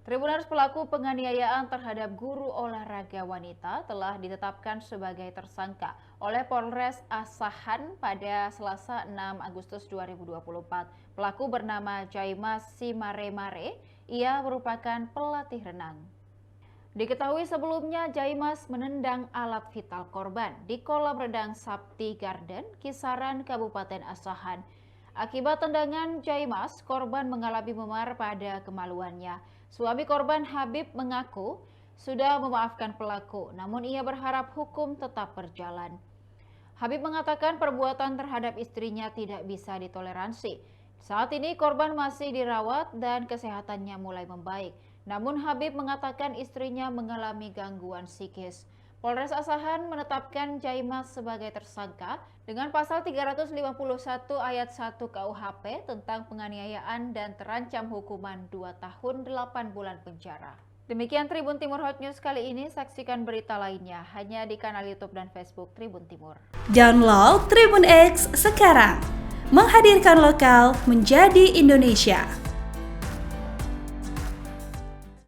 Tribuners pelaku penganiayaan terhadap guru olahraga wanita telah ditetapkan sebagai tersangka oleh Polres Asahan pada Selasa 6 Agustus 2024. Pelaku bernama Jaimas Simaremare, ia merupakan pelatih renang. Diketahui sebelumnya Jaimas menendang alat vital korban di kolam renang Sapti Garden, Kisaran, Kabupaten Asahan. Akibat tendangan Jaimas, korban mengalami memar pada kemaluannya. Suami korban Habib mengaku sudah memaafkan pelaku, namun ia berharap hukum tetap berjalan. Habib mengatakan perbuatan terhadap istrinya tidak bisa ditoleransi. Saat ini korban masih dirawat dan kesehatannya mulai membaik. Namun Habib mengatakan istrinya mengalami gangguan psikis. Polres Asahan menetapkan Jaimas sebagai tersangka dengan pasal 351 ayat 1 KUHP tentang penganiayaan dan terancam hukuman 2 tahun 8 bulan penjara. Demikian Tribun Timur Hot News kali ini, saksikan berita lainnya hanya di kanal YouTube dan Facebook Tribun Timur. Download Tribun X sekarang, menghadirkan lokal menjadi Indonesia.